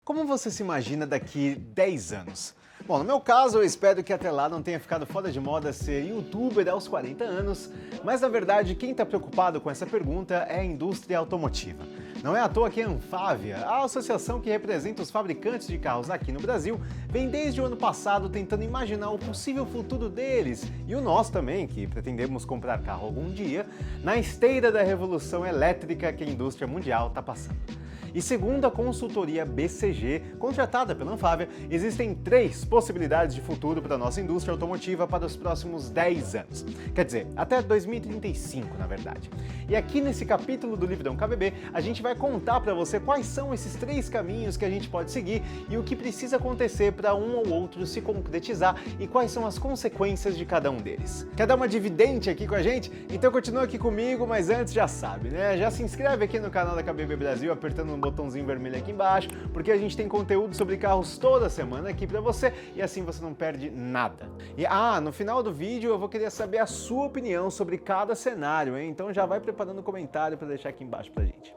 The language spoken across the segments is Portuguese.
Como você se imagina daqui 10 anos? Bom, no meu caso, eu espero que até lá não tenha ficado fora de moda ser youtuber aos 40 anos, mas na verdade quem está preocupado com essa pergunta é a indústria automotiva. Não é à toa que a Anfávia, a associação que representa os fabricantes de carros aqui no Brasil, vem desde o ano passado tentando imaginar o possível futuro deles, e o nosso também, que pretendemos comprar carro algum dia, na esteira da revolução elétrica que a indústria mundial está passando. E segundo a consultoria BCG, contratada pela Anfávia, existem 3 possibilidades de futuro para a nossa indústria automotiva para os próximos 10 anos. Quer dizer, até 2035, na verdade. E aqui nesse capítulo do Livrão KBB, a gente vai contar para você quais são esses 3 caminhos que a gente pode seguir e o que precisa acontecer para um ou outro se concretizar e quais são as consequências de cada um deles. Quer dar uma dividente aqui com a gente? Então continua aqui comigo, mas antes já sabe, né? Já se inscreve aqui no canal da KBB Brasil apertando no botãozinho vermelho aqui embaixo, porque a gente tem conteúdo sobre carros toda semana aqui pra você e assim você não perde nada. E no final do vídeo eu vou querer saber a sua opinião sobre cada cenário, hein? Então já vai preparando o comentário para deixar aqui embaixo pra gente.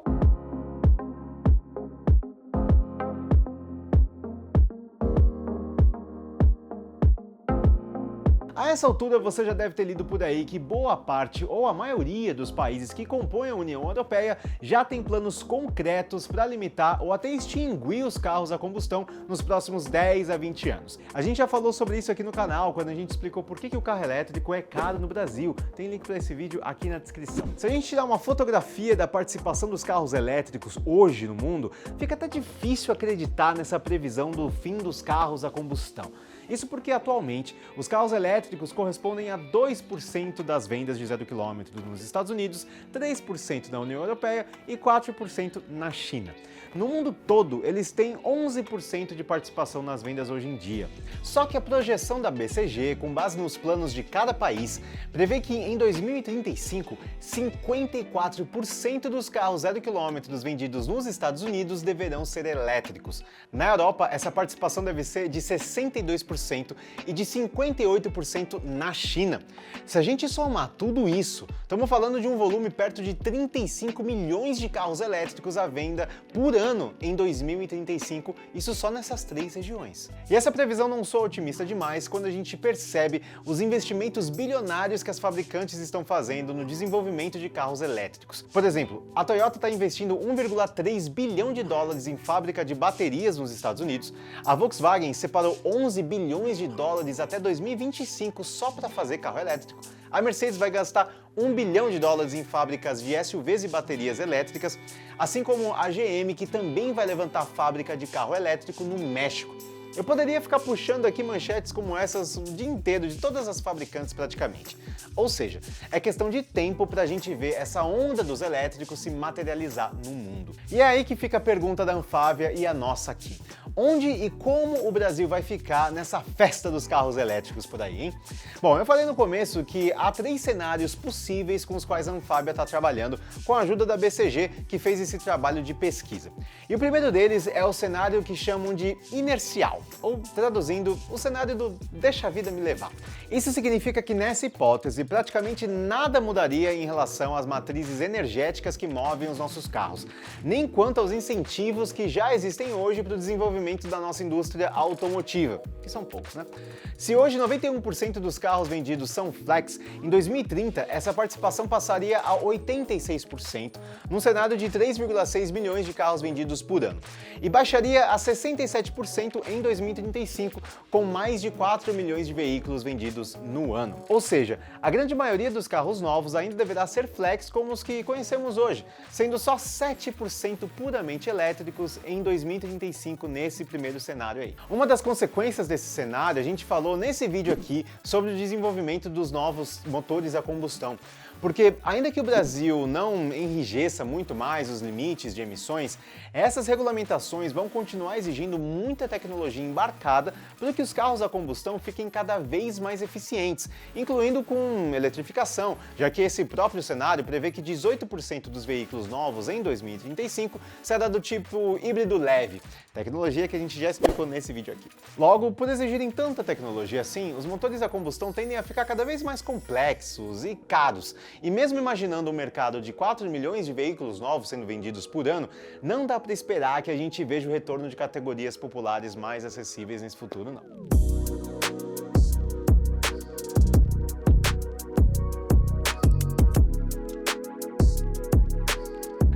A essa altura você já deve ter lido por aí que boa parte ou a maioria dos países que compõem a União Europeia já tem planos concretos para limitar ou até extinguir os carros a combustão nos próximos 10 a 20 anos. A gente já falou sobre isso aqui no canal quando a gente explicou por que o carro elétrico é caro no Brasil. Tem link para esse vídeo aqui na descrição. Se a gente tirar uma fotografia da participação dos carros elétricos hoje no mundo, fica até difícil acreditar nessa previsão do fim dos carros a combustão. Isso porque atualmente os carros elétricos correspondem a 2% das vendas de 0 km nos Estados Unidos, 3% na União Europeia e 4% na China. No mundo todo, eles têm 11% de participação nas vendas hoje em dia. Só que a projeção da BCG, com base nos planos de cada país, prevê que em 2035, 54% dos carros 0 km vendidos nos Estados Unidos deverão ser elétricos. Na Europa, essa participação deve ser de 62% e de 58% na China. Se a gente somar tudo isso, estamos falando de um volume perto de 35 milhões de carros elétricos à venda por ano em 2035, isso só nessas 3 regiões. E essa previsão não sou otimista demais quando a gente percebe os investimentos bilionários que as fabricantes estão fazendo no desenvolvimento de carros elétricos. Por exemplo, a Toyota está investindo 1,3 bilhão de dólares em fábrica de baterias nos Estados Unidos, a Volkswagen separou 11 bilhões de dólares até 2025 só para fazer carro elétrico. A Mercedes vai gastar 1 bilhão de dólares em fábricas de SUVs e baterias elétricas, assim como a GM, que também vai levantar fábrica de carro elétrico no México. Eu poderia ficar puxando aqui manchetes como essas o dia inteiro de todas as fabricantes praticamente. Ou seja, é questão de tempo para a gente ver essa onda dos elétricos se materializar no mundo. E é aí que fica a pergunta da Anfávia e a nossa aqui. Onde e como o Brasil vai ficar nessa festa dos carros elétricos por aí, hein? Bom, eu falei no começo que há 3 cenários possíveis com os quais a Anfávia está trabalhando com a ajuda da BCG, que fez esse trabalho de pesquisa. E o primeiro deles é o cenário que chamam de inercial, ou traduzindo, o cenário do deixa a vida me levar. Isso significa que nessa hipótese praticamente nada mudaria em relação às matrizes energéticas que movem os nossos carros, nem quanto aos incentivos que já existem hoje para o desenvolvimento da nossa indústria automotiva, que são poucos, né? Se hoje 91% dos carros vendidos são flex, em 2030 essa participação passaria a 86%, num cenário de 3,6 milhões de carros vendidos por ano, e baixaria a 67% em 2035, com mais de 4 milhões de veículos vendidos no ano. Ou seja, a grande maioria dos carros novos ainda deverá ser flex como os que conhecemos hoje, sendo só 7% puramente elétricos em 2035 nesse primeiro cenário aí. Uma das consequências desse cenário, a gente falou nesse vídeo aqui sobre o desenvolvimento dos novos motores a combustão. Porque ainda que o Brasil não enrijeça muito mais os limites de emissões, essas regulamentações vão continuar exigindo muita tecnologia embarcada para que os carros a combustão fiquem cada vez mais eficientes, incluindo com eletrificação, já que esse próprio cenário prevê que 18% dos veículos novos em 2035 será do tipo híbrido leve, tecnologia que a gente já explicou nesse vídeo aqui. Logo, por exigirem tanta tecnologia assim, os motores a combustão tendem a ficar cada vez mais complexos e caros, e mesmo imaginando um mercado de 4 milhões de veículos novos sendo vendidos por ano, não dá para esperar que a gente veja o retorno de categorias populares mais acessíveis nesse futuro, não.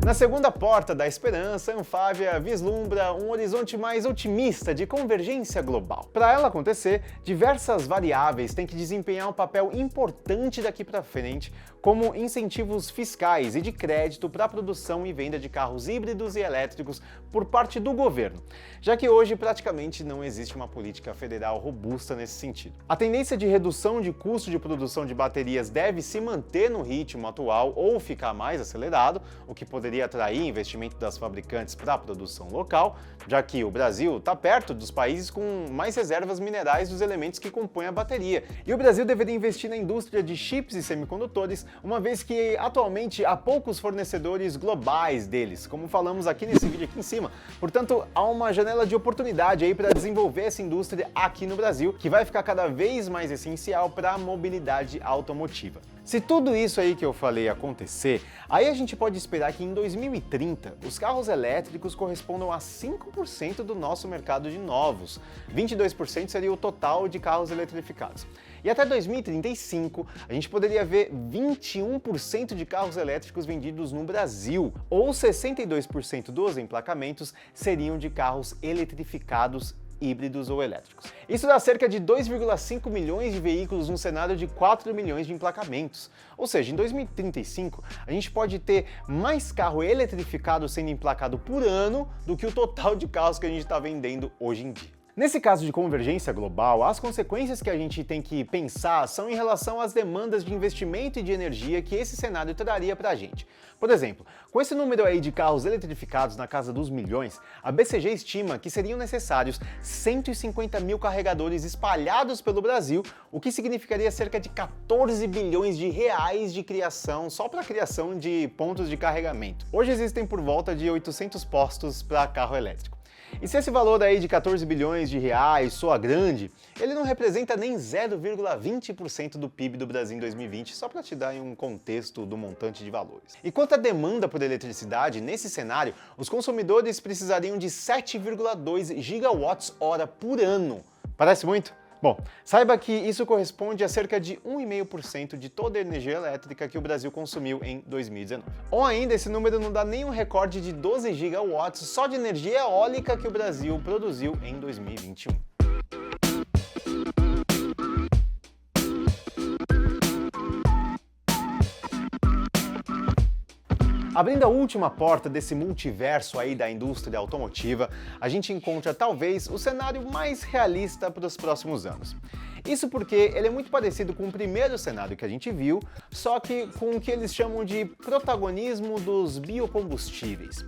Na segunda porta da esperança, a Anfávia vislumbra um horizonte mais otimista de convergência global. Para ela acontecer, diversas variáveis têm que desempenhar um papel importante daqui para frente, como incentivos fiscais e de crédito para a produção e venda de carros híbridos e elétricos por parte do governo, já que hoje praticamente não existe uma política federal robusta nesse sentido. A tendência de redução de custo de produção de baterias deve se manter no ritmo atual ou ficar mais acelerado, o que poderia atrair investimento das fabricantes para a produção local, já que o Brasil está perto dos países com mais reservas minerais dos elementos que compõem a bateria. E o Brasil deveria investir na indústria de chips e semicondutores, uma vez que atualmente há poucos fornecedores globais deles, como falamos aqui nesse vídeo aqui em cima. Portanto, há uma janela de oportunidade aí para desenvolver essa indústria aqui no Brasil, que vai ficar cada vez mais essencial para a mobilidade automotiva. Se tudo isso aí que eu falei acontecer, aí a gente pode esperar que em 2030 os carros elétricos correspondam a 5% do nosso mercado de novos. 22% seria o total de carros eletrificados. E até 2035, a gente poderia ver 21% de carros elétricos vendidos no Brasil, ou 62% dos emplacamentos seriam de carros eletrificados híbridos ou elétricos. Isso dá cerca de 2,5 milhões de veículos num cenário de 4 milhões de emplacamentos. Ou seja, em 2035, a gente pode ter mais carro eletrificado sendo emplacado por ano do que o total de carros que a gente está vendendo hoje em dia. Nesse caso de convergência global, as consequências que a gente tem que pensar são em relação às demandas de investimento e de energia que esse cenário traria para a gente. Por exemplo, com esse número aí de carros eletrificados na casa dos milhões, a BCG estima que seriam necessários 150 mil carregadores espalhados pelo Brasil, o que significaria cerca de 14 bilhões de reais de criação, só para a criação de pontos de carregamento. Hoje existem por volta de 800 postos para carro elétrico. E se esse valor aí de 14 bilhões de reais soa grande, ele não representa nem 0,20% do PIB do Brasil em 2020, só para te dar um contexto do montante de valores. E quanto à demanda por eletricidade, nesse cenário, os consumidores precisariam de 7,2 gigawatts-hora por ano. Parece muito? Bom, saiba que isso corresponde a cerca de 1,5% de toda a energia elétrica que o Brasil consumiu em 2019. Ou ainda, esse número não dá nem um recorde de 12 gigawatts só de energia eólica que o Brasil produziu em 2021. Abrindo a última porta desse multiverso aí da indústria automotiva, a gente encontra talvez o cenário mais realista para os próximos anos. Isso porque ele é muito parecido com o primeiro cenário que a gente viu, só que com o que eles chamam de protagonismo dos biocombustíveis.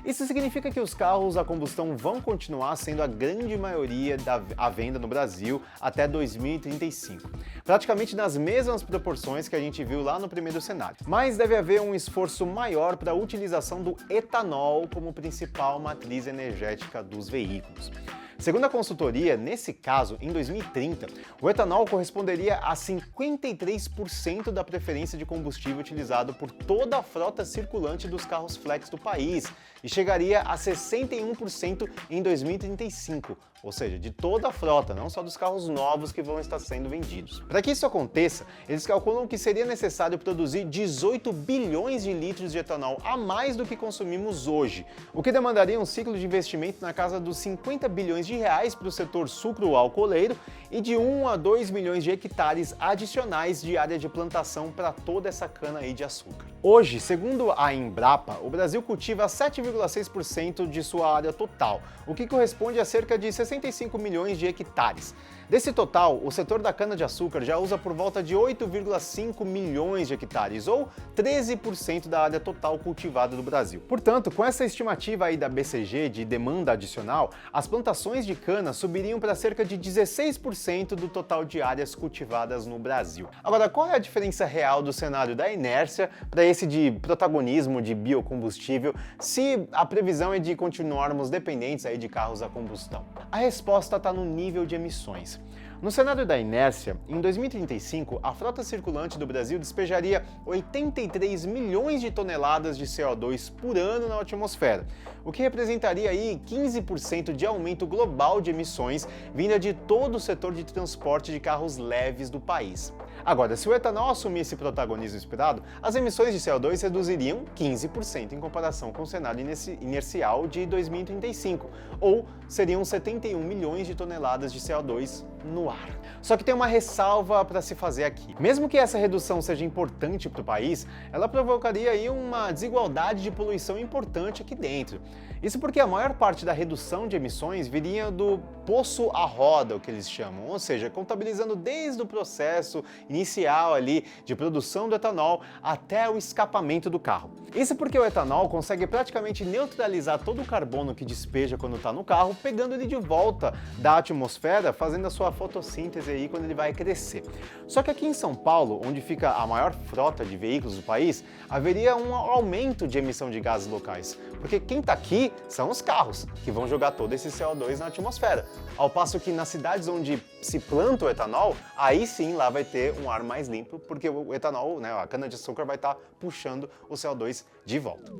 Isso significa que os carros a combustão vão continuar sendo a grande maioria à venda no Brasil até 2035, praticamente nas mesmas proporções que a gente viu lá no primeiro cenário. Mas deve haver um esforço maior para a utilização do etanol como principal matriz energética dos veículos. Segundo a consultoria, nesse caso, em 2030, o etanol corresponderia a 53% da preferência de combustível utilizado por toda a frota circulante dos carros flex do país e chegaria a 61% em 2035, ou seja, de toda a frota, não só dos carros novos que vão estar sendo vendidos. Para que isso aconteça, eles calculam que seria necessário produzir 18 bilhões de litros de etanol a mais do que consumimos hoje, o que demandaria um ciclo de investimento na casa dos 50 bilhões de reais para o setor sucro-alcooleiro e de 1 a 2 milhões de hectares adicionais de área de plantação para toda essa cana aí de açúcar. Hoje, segundo a Embrapa, o Brasil cultiva 7,6% de sua área total, o que corresponde a cerca de 65 milhões de hectares. Desse total, o setor da cana-de-açúcar já usa por volta de 8,5 milhões de hectares, ou 13% da área total cultivada do Brasil. Portanto, com essa estimativa aí da BCG de demanda adicional, as plantações de cana subiriam para cerca de 16% do total de áreas cultivadas no Brasil. Agora, qual é a diferença real do cenário da inércia para esse de protagonismo de biocombustível, se a previsão é de continuarmos dependentes aí de carros a combustão? A resposta está no nível de emissões. No cenário da inércia, em 2035, a frota circulante do Brasil despejaria 83 milhões de toneladas de CO2 por ano na atmosfera, o que representaria aí 15% de aumento global de emissões vinda de todo o setor de transporte de carros leves do país. Agora, se o etanol assumisse o protagonismo esperado, as emissões de CO2 reduziriam 15% em comparação com o cenário inercial de 2035, ou seriam 71 milhões de toneladas de CO2 no ar. Só que tem uma ressalva para se fazer aqui. Mesmo que essa redução seja importante para o país, ela provocaria aí uma desigualdade de poluição importante aqui dentro. Isso porque a maior parte da redução de emissões viria do poço à roda, o que eles chamam, ou seja, contabilizando desde o processo inicial ali de produção do etanol até o escapamento do carro. Isso porque o etanol consegue praticamente neutralizar todo o carbono que despeja quando está no carro, pegando ele de volta da atmosfera, fazendo a sua fotossíntese aí quando ele vai crescer. Só que aqui em São Paulo, onde fica a maior frota de veículos do país, haveria um aumento de emissão de gases locais, porque quem está aqui são os carros, que vão jogar todo esse CO2 na atmosfera. Ao passo que nas cidades onde se planta o etanol, aí sim lá vai ter um ar mais limpo, porque o etanol, né, a cana-de-açúcar vai estar puxando o CO2 de volta.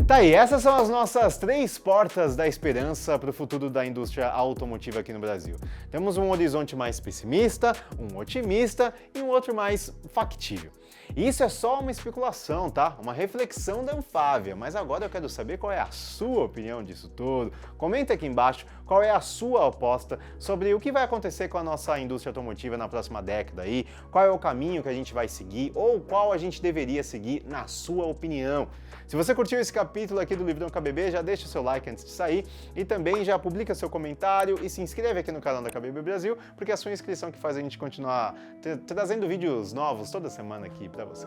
Tá aí, essas são as nossas 3 portas da esperança para o futuro da indústria automotiva aqui no Brasil. Temos um horizonte mais pessimista, um otimista e um outro mais factível. E isso é só uma especulação, tá? Uma reflexão da Anfávia, mas agora eu quero saber qual é a sua opinião disso tudo. Comenta aqui embaixo qual é a sua aposta sobre o que vai acontecer com a nossa indústria automotiva na próxima década aí, qual é o caminho que a gente vai seguir ou qual a gente deveria seguir na sua opinião. Se você curtiu esse capítulo aqui do Livrão KBB, já deixa o seu like antes de sair e também já publica seu comentário e se inscreve aqui no canal da KBB Brasil, porque é a sua inscrição que faz a gente continuar trazendo vídeos novos toda semana aqui para você.